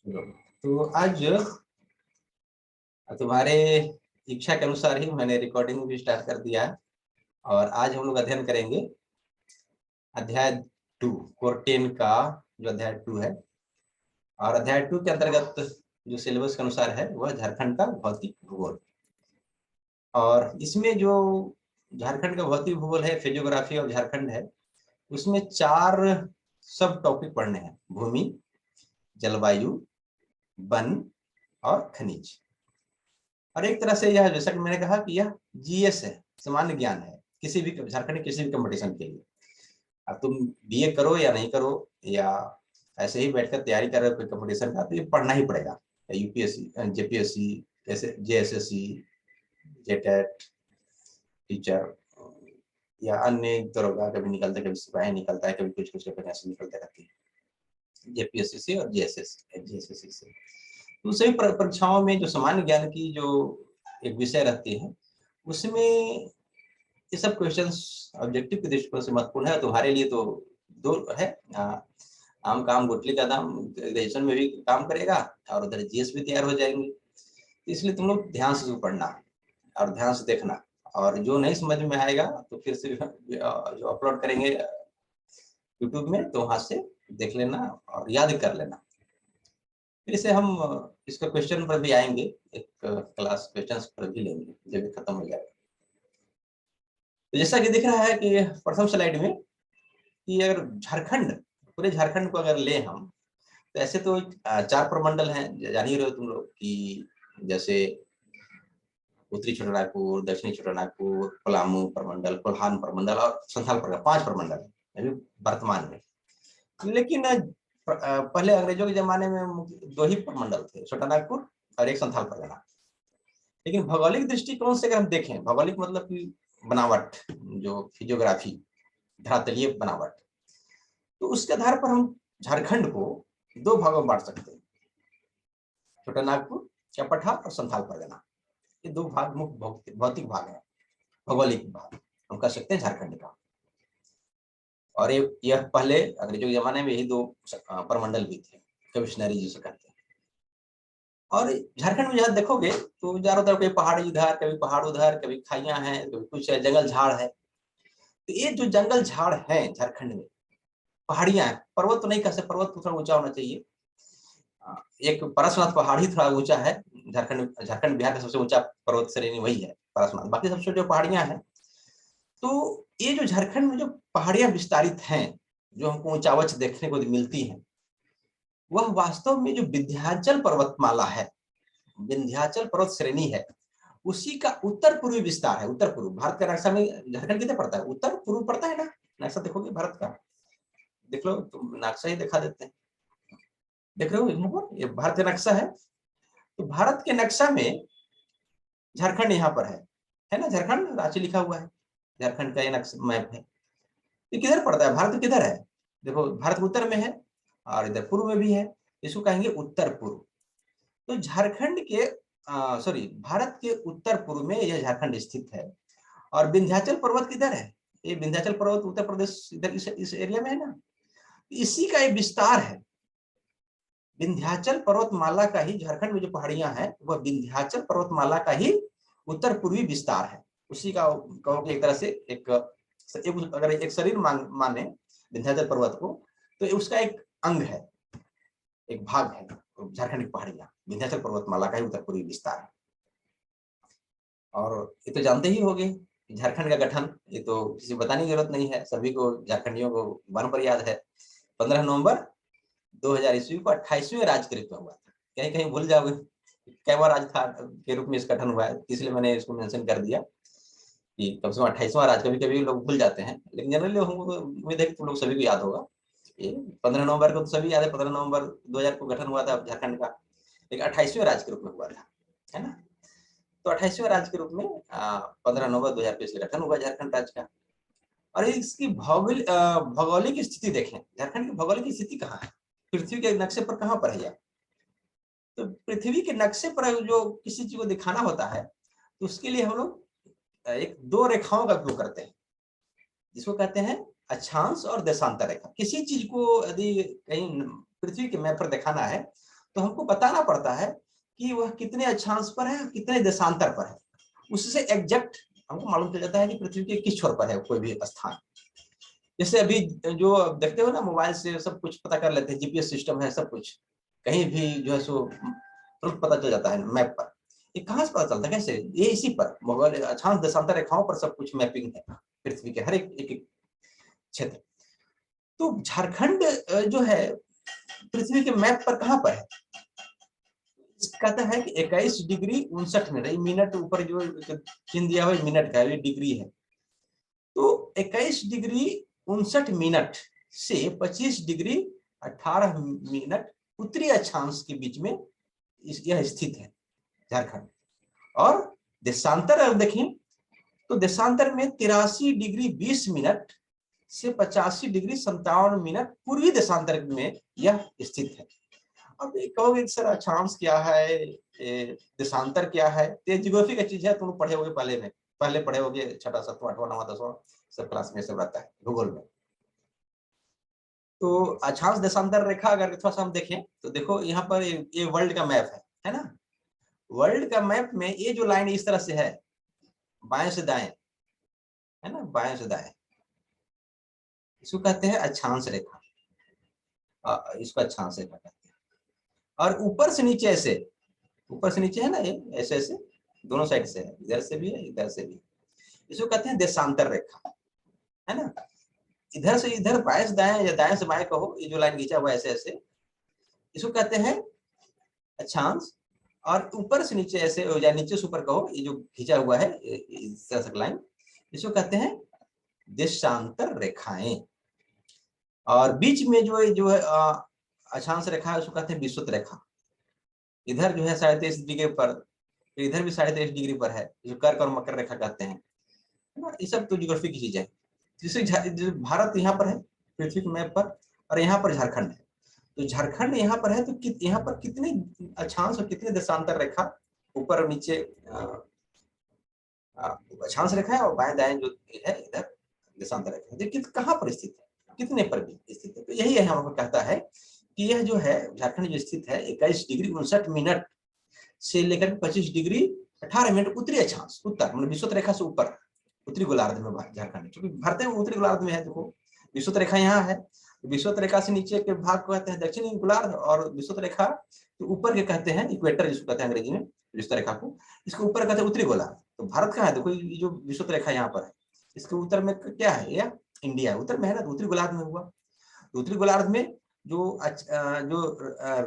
तो आज तुम्हारे इच्छा के अनुसार ही मैंने रिकॉर्डिंग भी स्टार्ट कर दिया है। और आज हम लोग अध्ययन करेंगे अध्याय 2 कोर 10 का जो अध्याय 2 है। और अध्याय 2 के अंतर्गत जो सिलेबस के अनुसार है वह झारखंड का भौतिक भूगोल। और इसमें जो झारखंड का भौतिक भूगोल है, फिजियोग्राफी और झारखंड है, उसमें 4 सब टॉपिक पढ़ने हैं: भूमि, जलवायु, वन और खनिज। और एक तरह से यह, जैसा कि मैंने कहा कि यह जीएस है, सामान्य ज्ञान है किसी भी झारखंड के किसी भी कंपटीशन के लिए। अब तुम बीए करो या नहीं करो, या ऐसे ही बैठकर तैयारी कर रहे हो कोई कंपटीशन का, तो ये पढ़ना ही पड़ेगा। UPSC, JPSC, JSSC, JTET, teacher या अन्य दरोगा कभी निकलता है, कभी सिपाही निकलता है, कभी कुछ कुछ ऐसे निकलते रहती है जेपीएससी से और जेएसएससी से। तो सभी परीक्षाओं में जो सामान्य ज्ञान की जो एक विषय रहती है, उसमें ये सब क्वेश्चंस ऑब्जेक्टिव के दृष्टिकोण से महत्वपूर्ण है। तुम्हारे लिए तो दो है, आम काम गुटली का दाम, ग्रेजुएशन में भी काम करेगा और उधर जीएस भी तैयार हो जाएंगे। इसलिए तुम लोग ध्यान से पढ़ना और ध्यान से देखना, और जो नहीं समझ में आएगा तो फिर से जो अपलोड करेंगे यूट्यूब में, तो वहां से देख लेना और याद कर लेना। फिर से हम इसका क्वेश्चन पर भी आएंगे, एक क्लास क्वेश्चन पर भी लेंगे जब खत्म हो जाएगा। तो जैसा कि दिख रहा है कि प्रथम स्लाइड में कि अगर झारखंड, पूरे झारखंड को अगर ले हम, तो ऐसे तो 4 प्रमंडल हैं, जान ही रहे हो तुम लोग कि जैसे उत्तरी छोटानागपुर, दक्षिणी छोटानागपुर, पलामू प्रमंडल, कोल्हान प्रमंडल और संथाल प्रमंडल, 5 प्रमंडल अभी वर्तमान में। लेकिन पहले अंग्रेजों के जमाने में 2 ही प्रमंडल थे, छोटानागपुर और एक संथाल परगना। लेकिन भौगोलिक दृष्टिकोण से अगर हम देखें, भौगोलिक मतलब कि बनावट, जो फिजियोग्राफी, धरातलीय बनावट, तो उसके आधार पर हम झारखंड को 2 भागों में बांट सकते हैं: छोटानागपुर या पठार और संथाल परगना। ये 2 भाग मुख्य भौतिक भाग है, भौगोलिक भाग हम कह सकते हैं झारखंड का। और यह पहले अंग्रेजों के जमाने में यही 2 प्रमंडल भी थे, कमिश्नरी जिसे कहते हैं। और झारखंड में जहाँ देखोगे तो चारों तरफ कभी पहाड़ इधर, कभी पहाड़ उधर, कभी खाइयां हैं, कभी कुछ है, जंगल झाड़ है। तो ये जो जंगल झाड़ है झारखंड में, पहाड़ियां हैं, पर्वत तो नहीं कह सकते, पर्वत तो थोड़ा ऊंचा होना चाहिए। एक पारसनाथ पहाड़ ही थोड़ा ऊंचा है, झारखंड बिहार का सबसे ऊंचा पर्वत श्रेणी वही है पारसनाथ, बाकी सबसे जो पहाड़ियां हैं। तो ये जो झारखंड में जो पहाड़ियां विस्तारित हैं, जो हमको ऊंचावच देखने को मिलती हैं, वह वास्तव में जो विंध्याचल पर्वतमाला है, विंध्याचल पर्वत श्रेणी है, उसी का उत्तर पूर्वी विस्तार है। उत्तर पूर्व भारत का नक्शा में झारखंड कितने पड़ता है? उत्तर पूर्व पड़ता है ना। नक्शा देखोगे भारत का, देख लो, तुम नक्शा ही दिखा देते हैं, देख रहे हो ये भारत का नक्शा है। तो भारत के नक्शा में झारखंड यहाँ पर है ना, झारखंड रांची लिखा हुआ है, झारखंड का ये नक्शा मैप है। ये किधर पड़ता है? भारत किधर है? देखो, भारत उत्तर में है और इधर पूर्व में भी है, इसको कहेंगे उत्तर पूर्व। तो झारखंड के सॉरी भारत के उत्तर पूर्व में यह झारखंड स्थित है। और विंध्याचल पर्वत किधर है? ये विंध्याचल पर्वत उत्तर प्रदेश इधर इस एरिया में है ना। इसी का एक विस्तार है, विंध्याचल पर्वतमाला का ही, झारखंड में जो पहाड़ियां हैं वह विंध्याचल पर्वतमाला का ही उत्तर पूर्वी विस्तार है। उसी का कहो कि एक तरह से एक अगर एक शरीर माने विंध्याचल पर्वत को, तो उसका एक अंग है, एक भाग है झारखंड की पहाड़ियां, विंध्याचल पर्वतमाला का ही उत्तर पूर्वी विस्तार है। और ये तो जानते ही होंगे झारखंड का गठन, ये तो किसी को बताने की जरूरत नहीं है, सभी को, झारखंडियों को वन पर याद है। 15 नवंबर 2000 ईस्वी को 28वें राज्य के रूप में हुआ था। कहीं कहीं भूल जाओगे कैवा राज था के रूप में इसका गठन हुआ है, इसलिए मैंने इसको मेंशन कर दिया कि कम से कम 28वां राज्य। कभी कभी लोग भूल जाते हैं, लेकिन जनरली हमको उम्मीद है कि तुम लोग सभी को याद होगा। ये 15 नवंबर को तो सभी याद है, 15 नवंबर 2000 को गठन हुआ था झारखंड का, लेकिन 28वें राज्य के रूप में हुआ था, है ना। तो 28वें राज्य के रूप में 15 नवंबर 2000 को इसका गठन हुआ झारखंड राज्य का। और इसकी भौगोलिक स्थिति देखें, झारखंड की भौगोलिक स्थिति कहाँ है, पृथ्वी के नक्शे पर कहाँ पर है? तो पृथ्वी के नक्शे पर जो किसी चीज को दिखाना होता है, तो उसके लिए हम लोग एक 2 रेखाओं का उपयोग करते हैं, जिसको कहते हैं अक्षांश और देशांतर रेखा। किसी चीज को यदि कहीं पृथ्वी के मैप पर दिखाना है, तो हमको बताना पड़ता है कि वह कितने अक्षांश पर है, कितने देशांतर पर है। उससे एग्जैक्ट हमको मालूम चल जाता है कि पृथ्वी के किस छोर पर है कोई भी स्थान। जैसे अभी जो देखते हो ना, मोबाइल से सब कुछ पता कर लेते हैं, जीपीएस सिस्टम है, सब कुछ कहीं भी जो है सो तुरंत पता चल जाता है मैप पर। ये कहाँ से पता चलता है, कैसे? ये इसी पर भौगोलिक अक्षांश देशांतर रेखाओं पर सब कुछ मैपिंग है पृथ्वी के हर एक क्षेत्र। तो झारखंड जो है पृथ्वी के मैप पर कहाँ पर है? कहता है कि 21 डिग्री 59 मिनट, मिनट ऊपर जो चिन्ह दिया हुआ है मिनट का, ये डिग्री है। तो 21 डिग्री 59 मिनट से 25 डिग्री 18 मिनट उत्तरी अक्षांश के बीच में यह स्थित है झारखंड। और देशांतर अगर देखें तो देशांतर में 83 डिग्री 20 मिनट से 85 डिग्री 57 मिनट पूर्वी देशांतर में यह स्थित है। अब कहोगे सर अक्षांश क्या है, देशांतर क्या है? तो जियोग्राफी का चीज है, तुम पढ़े होगे पहले पढ़े होगे, 6वां 7वां 8वां 9वां 10वां सब क्लास में सब रहता है भूगोल में। तो अक्षांश देशांतर रेखा अगर थोड़ा सा हम देखें तो देखो यहाँ पर ये वर्ल्ड का मैप है ना। वर्ल्ड का मैप में ये जो लाइन इस तरह से है, बाएं से दाएं, है ना, बाएं से दाएं, इसको कहते हैं अक्षांश रेखा। इसको अक्षांश रेखा कहते हैं। और ऊपर से नीचे ऐसे, ऊपर से नीचे है ना, ये ऐसे ऐसे दोनों साइड से है, इधर से भी है इधर से भी, इसको कहते हैं देशांतर रेखा, है ना। इधर से इधर बाएं से दाएं या दाएं से बाएं कहो, ये जो लाइन खींचा हुआ है ऐसे ऐसे, इसको कहते हैं अक्षांश। और ऊपर से नीचे ऐसे या नीचे से ऊपर कहो, ये जो खींचा हुआ है इस तरह से लाइन, इसको कहते हैं देशांतर रेखाएं। और बीच में जो है अक्षांश रेखा है उसको कहते हैं विषुवत रेखा। इधर जो है 23.5 डिग्री पर, इधर भी 23.5 डिग्री पर है, जो कर्क और मकर रेखा कहते हैं। ये सब तो जियोग्राफी की चीज है। जिससे भारत यहाँ पर है पृथ्वी के मैप पर, और यहाँ पर झारखंड है। तो झारखंड यहाँ पर है तो यहाँ पर कितने अक्षांश और कितने देशांतर रेखा ऊपर और नीचे अक्षांश रेखा है, और बाएं दाएं जो है इधर देशांतर रेखा है, देखिए कहाँ पर स्थित है, कितने पर भी स्थित है। तो यही है हमको कहता है कि यह जो है झारखंड जो स्थित है 21 डिग्री 59 मिनट से लेकर 25 डिग्री 18 मिनट उत्तरी अक्षांश, उत्तर मतलब विषुवत रेखा से ऊपर उत्तरी गोलार्ध में झारखंड, क्योंकि भारत में उत्तरी गोलार्ध में है। देखो विषुवत रेखा यहाँ है, विषुवत रेखा से नीचे के भाग को कहते हैं दक्षिणी गोलार्ध, और विषुवत रेखा तो ऊपर के कहते हैं इक्वेटर, जिसको कहते हैं अंग्रेजी में विषुवत रेखा को, इसको ऊपर कहते हैं उत्तरी गोलार्ध। तो भारत कहाँ है? देखो ये जो विषुवत रेखा यहाँ पर है, इसके उत्तर में क्या है? यह इंडिया है, उत्तर में है ना, तो उत्तरी गोलार्ध में हुआ। उत्तरी गोलार्ध में जो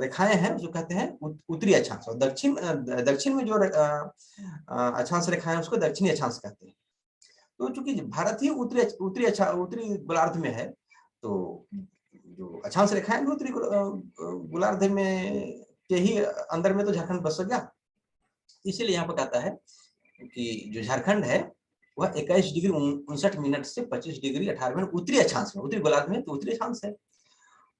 रेखाएं हैं जो कहते हैं उत्तरी अक्षांश, और दक्षिण में जो अक्षांश रेखाएं उसको दक्षिणी अक्षांश कहते हैं। तो चूंकि भारत ही उत्तरी गोलार्ध में है, तो जो अक्षांश रेखाएं भी उत्तरी गोलार्ध में के ही अंदर में तो झारखंड बस गया। इसीलिए यहाँ पर कहता है कि जो झारखंड है वह 21 डिग्री 59 मिनट से 25 डिग्री 18 मिनट उत्तरी अक्षांश में, उत्तरी गोलार्ध में तो उत्तरी अक्षांश है।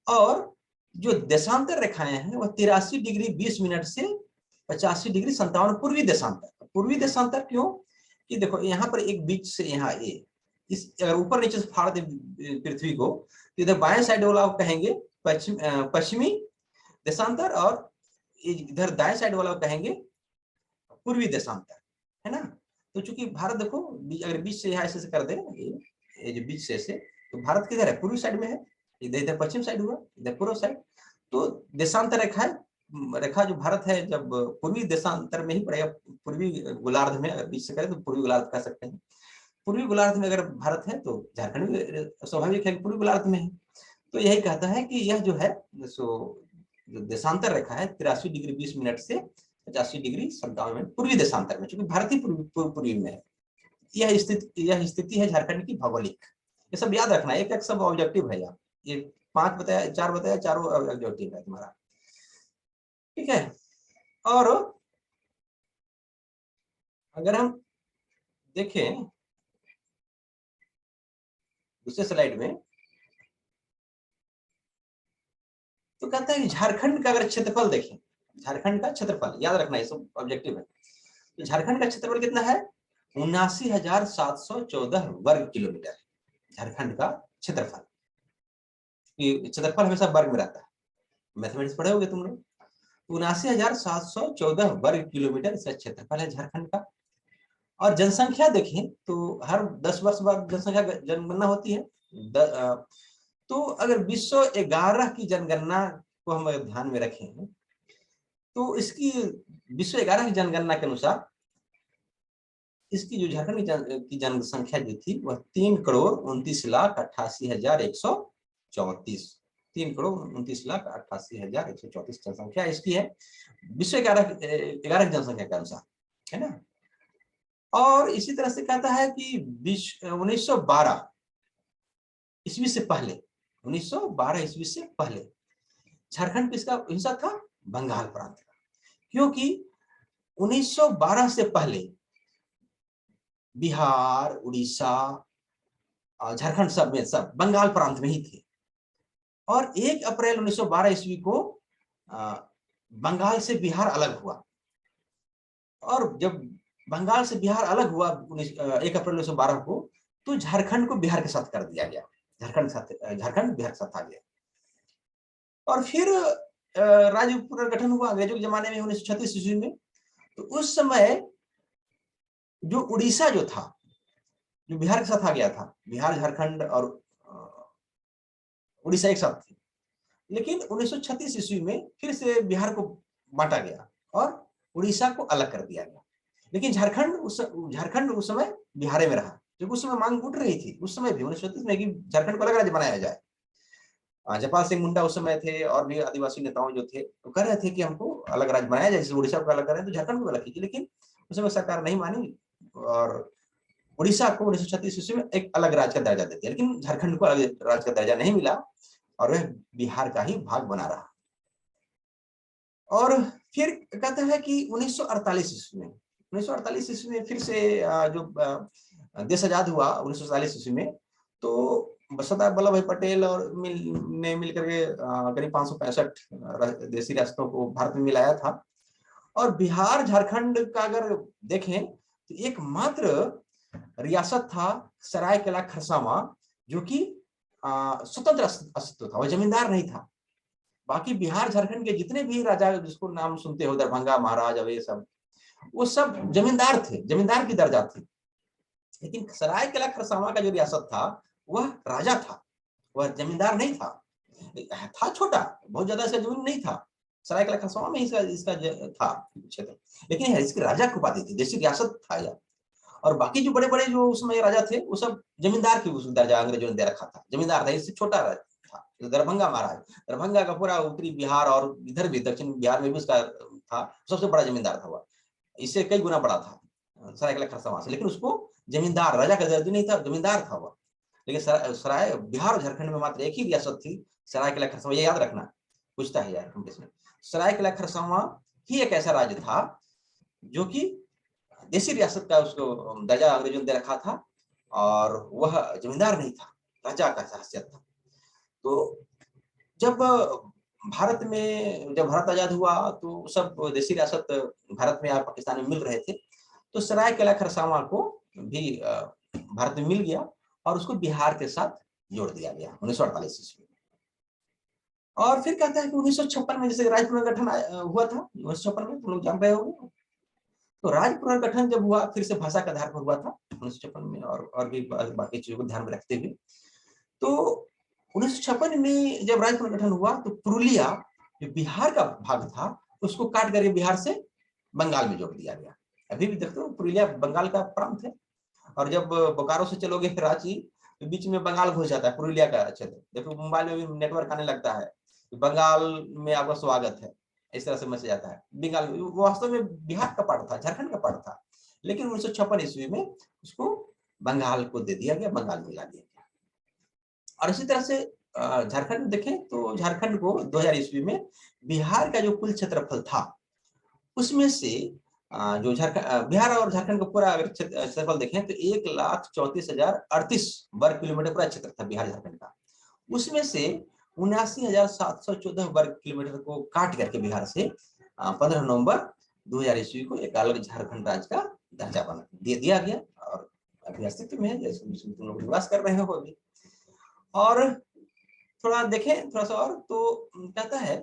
और जो देशांतर रेखाएं हैं वह 83 डिग्री 20 मिनट से 85 डिग्री 57 पूर्वी देशांतर। पूर्वी देशांतर क्यों? कि देखो यहाँ पर एक बीच से यहाँ ये इस अगर ऊपर नीचे से फाड़ दे पृथ्वी को, तो इधर बाएं साइड वाला कहेंगे पश्चिमी देशांतर, और इधर दाएं साइड वाला कहेंगे पूर्वी देशांतर, है ना। तो चूंकि भारत देखो अगर बीच से यहाँ ऐसे कर दे, ये जो बीच से ऐसे, तो भारत किधर है? पूर्वी साइड में है। इधर पश्चिम साइड हुआ, इधर पूर्व साइड। तो देशांतर रेखा है, रेखा जो भारत है जब पूर्वी देशांतर में ही पड़ेगा, पूर्वी गोलार्ध में अगर बीच से करें तो पूर्वी गोलार्ध कह सकते हैं। पूर्वी गोलार्ध में अगर भारत है तो झारखंड भी स्वाभाविक है पूर्वी गोलार्ध में है। तो यही कहता है कि यह जो है सो जो देशांतर रेखा है 83 डिग्री 20 मिनट से 85 डिग्री 57 मिनट पूर्वी देशांतर में, क्योंकि भारत ही पूर्वी में है। यह स्थिति है झारखंड की भौगोलिक। ये सब याद रखना, एक एक सब ऑब्जेक्टिव है। ये 5 बताया, 4 बताया, चारों ऑब्जेक्टिव है तुम्हारा, ठीक है। और अगर हम देखें दूसरे स्लाइड में, तो कहता है कि झारखंड का अगर क्षेत्रफल देखें, झारखंड का क्षेत्रफल याद रखना, ये सब ऑब्जेक्टिव है। तो झारखंड का क्षेत्रफल कितना है? 79,714 वर्ग किलोमीटर झारखंड का क्षेत्रफल। क्षेत्रफल हमेशा वर्ग में रहता है, मैथमेटिक्स पढ़े होगे तुम लोग। 79,714 वर्ग किलोमीटर इसका क्षेत्रफल है झारखंड का। और जनसंख्या देखें तो हर 10 वर्ष बाद जनसंख्या जनगणना होती है। तो अगर 2011 की जनगणना को हम ध्यान में रखें तो इसकी 2011 की जनगणना के अनुसार इसकी जो झारखंड की जनसंख्या जो थी वह 3,29,88,134। 3,29,88,134 जनसंख्या इसकी है 2011 की जनसंख्या के अनुसार, है ना। और इसी तरह से कहता है कि 1912 ईस्वी से पहले, 1912 ईस्वी से पहले झारखंड किसका हिस्सा था? बंगाल प्रांत का। क्योंकि 1912 से पहले बिहार, उड़ीसा, झारखंड सब में सब बंगाल प्रांत में ही थे। और 1 अप्रैल 1912 ईस्वी को बंगाल से बिहार अलग हुआ। और जब बंगाल से बिहार अलग हुआ 1 अप्रैल 1912 को, तो झारखंड को बिहार के साथ कर दिया गया। झारखंड बिहार के साथ आ गया। और फिर राज्य पुनर्गठन हुआ अंग्रेजों के जमाने में 1936 ईस्वी में। तो उस समय जो उड़ीसा जो था, जो बिहार के साथ आ गया था, बिहार, झारखंड और उड़ीसा एक साथ थे। लेकिन 1936 ईस्वी में फिर से बिहार को बांटा गया और उड़ीसा को अलग कर दिया गया। लेकिन झारखंड उस समय बिहार में रहा, क्योंकि उस समय मांग उठ रही थी उस समय भी 1936 में कि झारखंड को अलग राज्य बनाया जाए। जयपाल सिंह मुंडा उस समय थे और भी आदिवासी नेताओं जो थे तो कह रहे थे कि हमको अलग राज्य बनाया जाए, जैसे उड़ीसा को अलग करें तो झारखंड को अलग कीजिए। लेकिन उस समय सरकार नहीं मानी और उड़ीसा को 1936 ईस्वी में एक अलग राज्य का दर्जा दे दिया। लेकिन झारखंड को अलग राज्य का दर्जा नहीं मिला और वह बिहार का ही भाग बना रहा। और फिर कहता है कि 1948 ईस्वी में फिर से जो देश आजाद हुआ 1947 ईस्वी में, तो सरदार वल्लभ भाई पटेल और ने मिलकर के करीब 565 देशी रियासतों को भारत में मिलाया था। और बिहार, झारखंड का अगर देखें तो एकमात्र रियासत था सरायकेला खरसावां, जो कि स्वतंत्र अस्तित्व था, वह जमींदार नहीं था। बाकी बिहार, झारखंड के जितने भी राजा जिसको नाम सुनते हो, दरभंगा महाराज और ये सब, वो सब जमींदार थे, जमींदार की दर्जा थी। लेकिन सरायकेला खरसावां का जो रियासत था वह राजा था, वह जमींदार नहीं था। था छोटा, बहुत ज्यादा इसका जमीन नहीं था, सरायकेला खरसावां में इसका था क्षेत्र, लेकिन इसके राजा की उपाधि थी, देशी रियासत था यह। और बाकी जो बड़े बड़े जो उस समय राजा थे वो सब जमींदार की उस दर्जा अंग्रेजों ने दे रखा था, जमींदार था, इससे छोटा था। दरभंगा महाराज, दरभंगा का पूरा उत्तरी बिहार और इधर भी दक्षिण बिहार में भी उसका था, सबसे बड़ा जमींदार था वह, इससे कई गुना बड़ा था सरायकेला खरसावां से। लेकिन उसको जमींदार, राजा का दर्जा नहीं था, जमींदार था वह। लेकिन सराय बिहार और झारखंड में मात्र एक ही रियासत थी, सरायकेला खरसावां, ये याद रखना, पूछता है यार इसमें। सरायकेला खरसावां ही एक ऐसा राज्य था जो कि देशी रियासत का उसको दर्जा अंग्रेजों ने दे रखा था और वह जमींदार नहीं था, राजा का हैसियत था। तो जब भारत आजाद हुआ तो सब देशी रियासत भारत में या पाकिस्तान में मिल रहे थे, तो सरायकेला खरसावां को भी भारत में मिल गया और उसको बिहार के साथ जोड़ दिया गया 1948 ईस्वी में। और फिर कहता है कि 1956 में जैसे राज्य पुनर्गठन हुआ था 1956 में, तुम लोग जान रहे होंगे। तो राज्य पुनर्गठन जब हुआ फिर से भाषा के आधार पर हुआ था 1956 में, और भी बाकी चीजों को ध्यान में रखते हुए। तो 1956 में जब राज्य पुनर्गठन हुआ तो पुरुलिया जो बिहार का भाग था उसको काट करके बिहार से बंगाल में जोड़ दिया गया। अभी भी देखते हो पुरुलिया बंगाल का प्रांत है। और जब बोकारो से चलोगे रांची तो बीच में बंगाल घुस जाता है, पुरुलिया का क्षेत्र। देखो मोबाइल में भी नेटवर्क आने लगता है, बंगाल में आपका स्वागत है, इस तरह से मैसेज जाता है। बंगाल वास्तव में बिहार का पार्ट था, झारखंड का पार्ट था, लेकिन 1956 ईस्वी में उसको बंगाल को दे दिया गया, बंगाल मिला दिया गया। और इसी तरह से झारखंड देखें तो झारखंड को 2000 ईस्वी में बिहार का जो कुल क्षेत्रफल था उसमें से जो बिहार और झारखंड का पूरा क्षेत्रफल देखें तो 1,34,038 वर्ग किलोमीटर पूरा क्षेत्र था बिहार झारखंड का। उसमें से 79,714 वर्ग किलोमीटर को काट करके बिहार से 15 नवंबर 2000 ईस्वी को एक अलग झारखंड राज्य का दर्जा बना दे दिया गया और अभी अस्तित्व में है, जैसे तुम लोग निवास कर रहे हो अभी। और थोड़ा देखें थोड़ा सा और, तो कहता है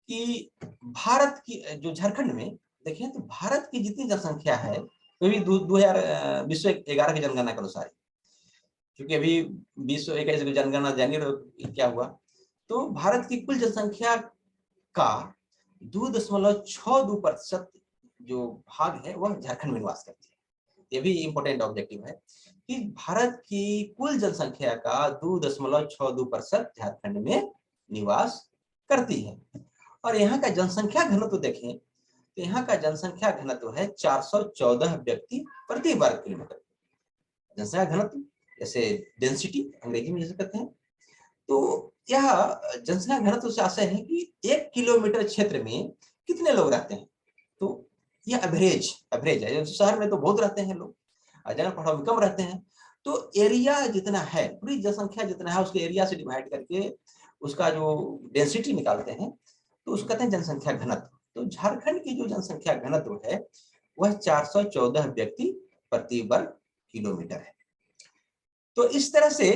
कि भारत की जो झारखंड में देखें तो भारत की जितनी जनसंख्या है वो भी 2011 की जनगणना के अनुसार, क्योंकि अभी 2021 की जनगणना जानिए क्या हुआ, तो भारत की कुल जनसंख्या का 2.62% जो भाग है वह झारखंड में निवास करती है। ये भी इंपॉर्टेंट ऑब्जेक्टिव है कि भारत की कुल जनसंख्या का 2.62% झारखंड में निवास करती है। और यहाँ का जनसंख्या घनत्व तो देखें तो यहाँ का जनसंख्या घनत्व है 414 व्यक्ति प्रति वर्ग किलोमीटर। जनसंख्या घनत्व जैसे डेंसिटी अंग्रेजी में जैसे कहते हैं, तो यह जनसंख्या घनत्व से आशय है कि 1 किलोमीटर क्षेत्र में कितने लोग रहते हैं। तो यह एवरेज है। शहर में तो बहुत रहते हैं लोग, जगह पढ़ाओ में कम रहते हैं, तो एरिया जितना है, पूरी जनसंख्या जितना है उसके एरिया से डिवाइड करके उसका जो डेंसिटी निकालते हैं तो उसको कहते हैं जनसंख्या घनत्व। तो झारखंड की जो जनसंख्या घनत्व है वह 414 व्यक्ति प्रति वर्ग किलोमीटर है। तो इस तरह से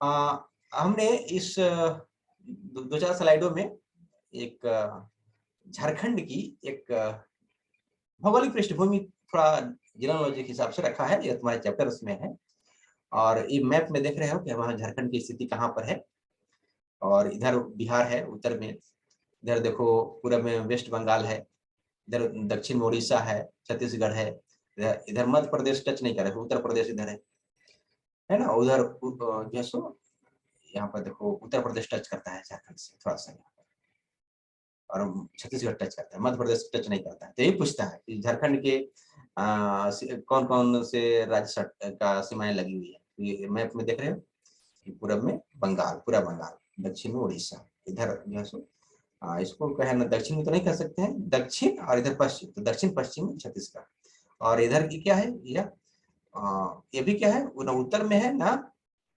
हमने इस 2-4 स्लाइडों में एक झारखंड की एक भौगोलिक पृष्ठभूमि थोड़ा जियोलॉजी के हिसाब से रखा है, ये तुम्हारे चैप्टर्स में है। और ये मैप में देख रहे हो कि हमारा झारखंड की स्थिति कहाँ पर है, और इधर बिहार है उत्तर में, इधर देखो पूरब में वेस्ट बंगाल है, इधर दक्षिण में उड़ीसा है, छत्तीसगढ़ है, इधर मध्य प्रदेश टच नहीं करे, उत्तर प्रदेश इधर है ना, उधर जो सो यहाँ पर देखो उत्तर प्रदेश टच करता है झारखंड से थोड़ा सा, और छत्तीसगढ़ टच करता है, मध्य प्रदेश टच नहीं करता है। तो यही पूछता है कि झारखंड के कौन कौन से राज्य का सीमाएं लगी हुई है। ये मैप में देख रहे हो कि पूरब में बंगाल, पूरा बंगाल, दक्षिण में उड़ीसा, इधर जो है सो इसको कहे ना, दक्षिण में तो नहीं कह सकते हैं, दक्षिण, और इधर पश्चिम, तो दक्षिण पश्चिम में छत्तीसगढ़, और इधर की क्या है ये भी क्या है, ना उत्तर में है ना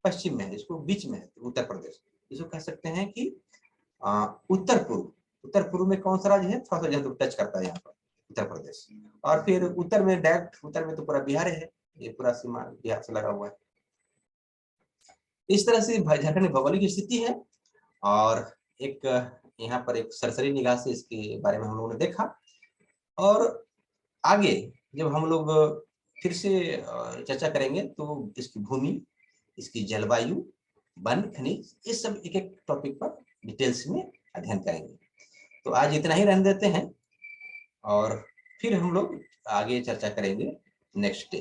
पश्चिम में है, इसको बीच में है उत्तर प्रदेश। इसको कह सकते हैं कि उत्तर पूर्व। उत्तर पूर्व में कौन सा राज्य है, थोड़ा सा जब टच करता है यहाँ पर उत्तर प्रदेश, और फिर उत्तर में डायरेक्ट उत्तर में तो पूरा बिहार है, ये पूरा सीमा बिहार से लगा हुआ है। इस तरह से झारखंड की भौगोलिक स्थिति है। और एक यहाँ पर एक सरसरी निगाह से इसके बारे में हम लोगों ने देखा, और आगे जब हम लोग फिर से चर्चा करेंगे तो इसकी भूमि, इसकी जलवायु, वन, खनिज, ये सब एक एक टॉपिक पर डिटेल्स में अध्ययन करेंगे। तो आज इतना ही रहने देते हैं, और फिर हम लोग आगे चर्चा करेंगे नेक्स्ट डे।